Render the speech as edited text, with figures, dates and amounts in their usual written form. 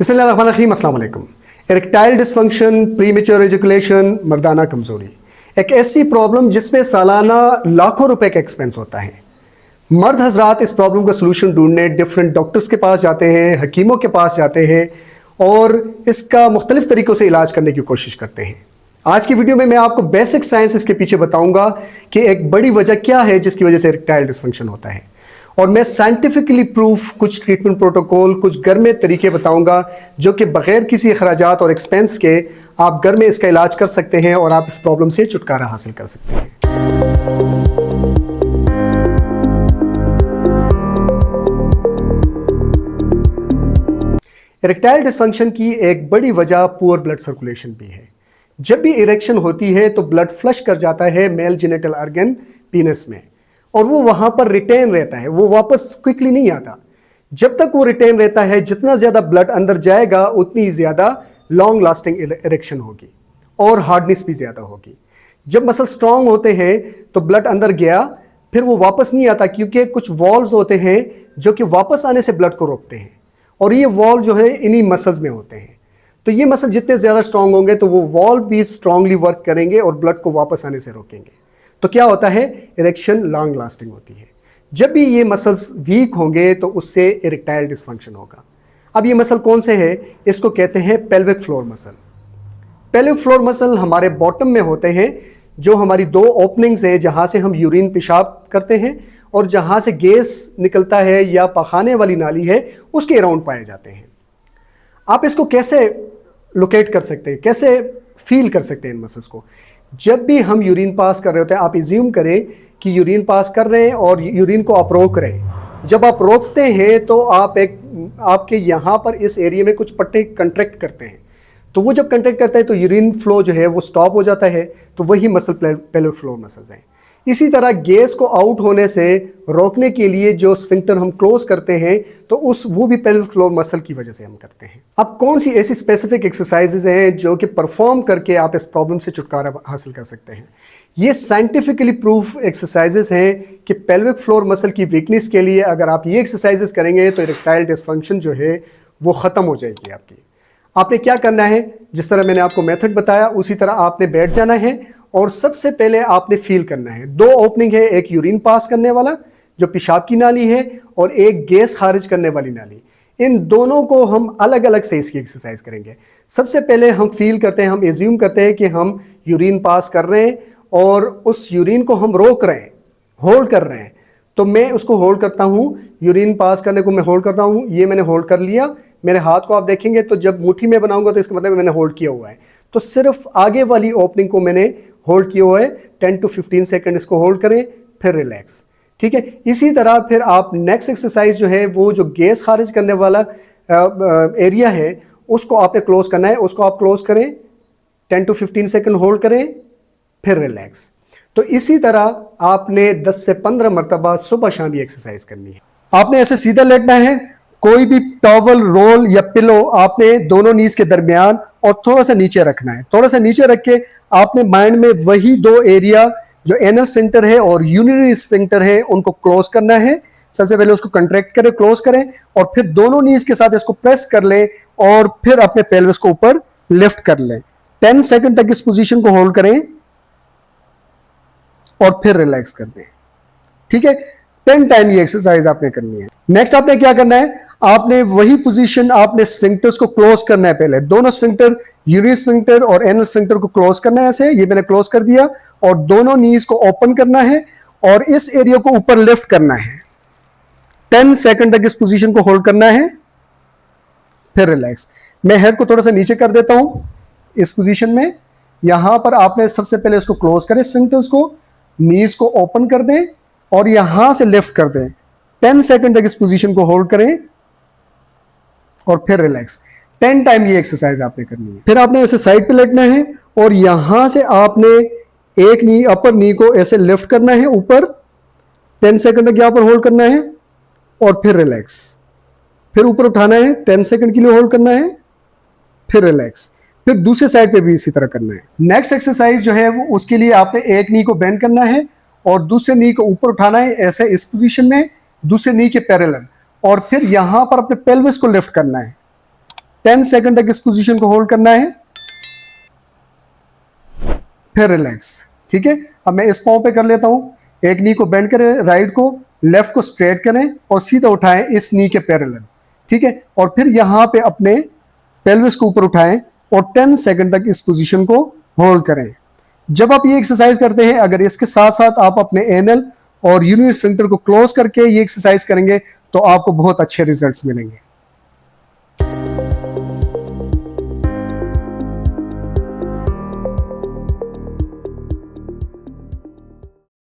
बिस्मिल्लाहिर्रहमानिर्रहीम, अस्सलाम वालेकुम। इरेक्टाइल डिसफंक्शन, प्रीमेच्योर एजुकेशन, मर्दाना कमज़ोरी एक ऐसी प्रॉब्लम जिसमें सालाना लाखों रुपए का एक्सपेंस होता है। मर्द हजरात इस प्रॉब्लम का सलूशन ढूंढने डिफरेंट डॉक्टर्स के पास जाते हैं, हकीमों के पास जाते हैं और इसका मुख्तलिफ तरीक़ों से इलाज करने की कोशिश करते हैं। आज की वीडियो में मैं आपको बेसिक साइंस इसके पीछे बताऊंगा कि एक बड़ी वजह क्या है जिसकी वजह से इरेक्टाइल डिसफंक्शन होता है, और मैं साइंटिफिकली प्रूफ कुछ ट्रीटमेंट प्रोटोकॉल, कुछ घर में तरीके बताऊंगा जो कि बगैर किसी अखराजात और एक्सपेंस के आप घर में इसका इलाज कर सकते हैं और आप इस प्रॉब्लम से छुटकारा हासिल कर सकते हैं। इरेक्टाइल डिसफंक्शन की एक बड़ी वजह पुअर ब्लड सर्कुलेशन भी है। जब भी इरेक्शन होती है तो ब्लड फ्लश कर जाता है मेल जेनिटल ऑर्गन पीनस में, और वो वहां पर रिटेन रहता है, वो वापस क्विकली नहीं आता। जब तक वो रिटेन रहता है, जितना ज्यादा ब्लड अंदर जाएगा उतनी ज्यादा लॉन्ग लास्टिंग इरेक्शन होगी और हार्डनेस भी ज्यादा होगी। जब मसल स्ट्रांग होते हैं तो ब्लड अंदर गया, फिर वो वापस नहीं आता, क्योंकि कुछ वॉल्व्स होते हैं जो कि वापस आने से ब्लड को रोकते हैं, और ये वॉल्व जो है इन्हीं मसल्स में होते हैं। तो ये मसल जितने ज्यादा स्ट्रांग होंगे तो वो वॉल्व भी स्ट्रांगली वर्क करेंगे और ब्लड को वापस आने से रोकेंगे। तो क्या होता है, इरेक्शन लॉन्ग लास्टिंग होती है। जब भी ये मसल्स वीक होंगे तो उससे इरेक्टाइल डिसफंक्शन होगा। अब ये मसल कौन से है, इसको कहते हैं pelvic floor muscle. Pelvic floor muscle हमारे बॉटम में होते हैं, जो हमारी दो ओपनिंग्स है जहां से हम यूरिन पेशाब करते हैं और जहां से गैस निकलता है या पखाने वाली नाली है उसके अराउंड पाए जाते हैं। आप इसको कैसे लोकेट कर सकते हैं, कैसे फील कर सकते हैं इन मसल्स को? जब भी हम यूरिन पास कर रहे होते हैं, आप इज्यूम करें कि यूरिन पास कर रहे हैं और यूरिन को आप रोक रहे हैं। जब आप रोकते हैं तो आपके यहाँ पर इस एरिया में कुछ पट्टे कंट्रैक्ट करते हैं, तो वो जब कंट्रैक्ट करते हैं तो यूरिन फ्लो जो है वो स्टॉप हो जाता है। तो वही मसल पेल्विक फ्लोर मसल्स हैं। इसी तरह गैस को आउट होने से रोकने के लिए जो स्फिंक्टर हम क्लोज करते हैं तो वो भी पेल्विक फ्लोर मसल की वजह से हम करते हैं। अब कौन सी ऐसी स्पेसिफिक एक्सरसाइजेज हैं जो कि परफॉर्म करके आप इस प्रॉब्लम से छुटकारा हासिल कर सकते हैं? ये साइंटिफिकली प्रूफ एक्सरसाइजेज हैं कि पेल्विक फ्लोर मसल की वीकनेस के लिए अगर आप ये एक्सरसाइजेज करेंगे तो इरेक्टाइल डिसफंक्शन जो है वो ख़त्म हो जाएगी आपकी। आपने क्या करना है, जिस तरह मैंने आपको मेथड बताया उसी तरह आपने बैठ जाना है और सबसे पहले आपने फील करना है। दो ओपनिंग है, एक यूरिन पास करने वाला जो पेशाब की नाली है और एक गैस खारिज करने वाली नाली। इन दोनों को हम अलग अलग से इसकी एक्सरसाइज करेंगे। सबसे पहले हम फील करते हैं, हम एज्यूम करते हैं कि हम यूरिन पास कर रहे हैं और उस यूरिन को हम रोक रहे हैं, होल्ड कर रहे हैं। तो मैं उसको होल्ड करता हूँ, यूरिन पास करने को मैं होल्ड करता हूँ। ये मैंने होल्ड कर लिया। मेरे हाथ को आप देखेंगे तो जब मुट्ठी में बनाऊंगा तो इसका मतलब मैंने होल्ड किया हुआ है। तो सिर्फ आगे वाली ओपनिंग को मैंने होल्ड किया हुआ है। 10 to 15 सेकंड इसको होल्ड करें, फिर रिलैक्स। ठीक है। इसी तरह फिर आप नेक्स्ट एक्सरसाइज जो है वो जो गैस खारिज करने वाला एरिया है उसको आपने क्लोज करना है। उसको आप क्लोज करें, 10 to 15 सेकंड होल्ड करें, फिर रिलैक्स। तो इसी तरह आपने 10 से 15 मरतबा सुबह शाम ये एक्सरसाइज करनी है। आपने ऐसे सीधा लेटना है, कोई भी टॉवल, रोल या पिलो आपने दोनों नीज के दरमियान और थोड़ा सा नीचे रखना है। थोड़ा सा नीचे रख के आपने माइंड में वही दो एरिया जो एनल स्फिंक्टर है और यूरिनरी स्फिंक्टर है उनको क्लोज करना है। सबसे पहले उसको कंट्रैक्ट करें, क्लोज करें और फिर दोनों नीज के साथ इसको प्रेस कर लें और फिर अपने पेल्विस को ऊपर लिफ्ट कर लें। 10 सेकंड तक इस पोजीशन को होल्ड करें और फिर रिलैक्स कर दें। ठीक है। 10 टाइम ये एक्सरसाइज आपने करनी है। नेक्स्ट आपने क्या करना है, आपने वही पोजीशन, आपने स्फिंक्टर्स को क्लोज करना है। पहले दोनों स्फिंक्टर, यूरिनरी स्फिंक्टर और एनल स्फिंक्टर को क्लोज करना है। ऐसे ये मैंने क्लोज कर दिया और दोनों नीज को ओपन करना है और इस एरिया को ऊपर लिफ्ट करना है। 10 सेकंड तक इस पोजीशन को होल्ड करना है, फिर रिलैक्स। मैं हेड को थोड़ा सा नीचे कर देता हूं इस पोजीशन में। यहां पर आपने सबसे पहले इसको क्लोज करें, स्फिंक्टर्स को, नीज को ओपन कर दें और यहां से लिफ्ट कर दें। 10 सेकंड तक इस पोजीशन को होल्ड करें और फिर रिलैक्स। 10 टाइम ये एक्सरसाइज आपने करनी है। फिर आपने ऐसे साइड पे लेटना है और यहां से आपने एक नी, अपर नी को ऐसे लिफ्ट करना है ऊपर। 10 सेकंड तक यहां पर होल्ड करना है और फिर रिलैक्स। फिर ऊपर उठाना है, 10 सेकंड के लिए होल्ड करना है, फिर रिलैक्स। फिर दूसरे साइड पे भी इसी तरह करना है। नेक्स्ट एक्सरसाइज जो है वो उसके लिए आपने एक नी को बेंड करना है और दूसरे नी को ऊपर उठाना है ऐसे इस पोजीशन में, दूसरे नी के पैरेलल, और फिर यहां पर अपने पेल्विस को लिफ्ट करना है। 10 सेकंड तक इस पोजीशन को होल्ड करना है, फिर रिलैक्स। ठीक है, अब मैं इस पांव पे कर लेता हूं। एक नी को बेंड करें, राइट को, लेफ्ट को स्ट्रेट करें और सीधा उठाएं इस नी के पैरेलल। ठीक है, और फिर यहां पे अपने पेल्विस को ऊपर उठाएं और 10 सेकंड तक इस पोजीशन को होल्ड करें। जब आप ये एक्सरसाइज करते हैं, अगर इसके साथ साथ आप अपने एनल और यूरिनरी स्फिंक्टर को क्लोज करके ये एक्सरसाइज करेंगे तो आपको बहुत अच्छे रिजल्ट्स मिलेंगे।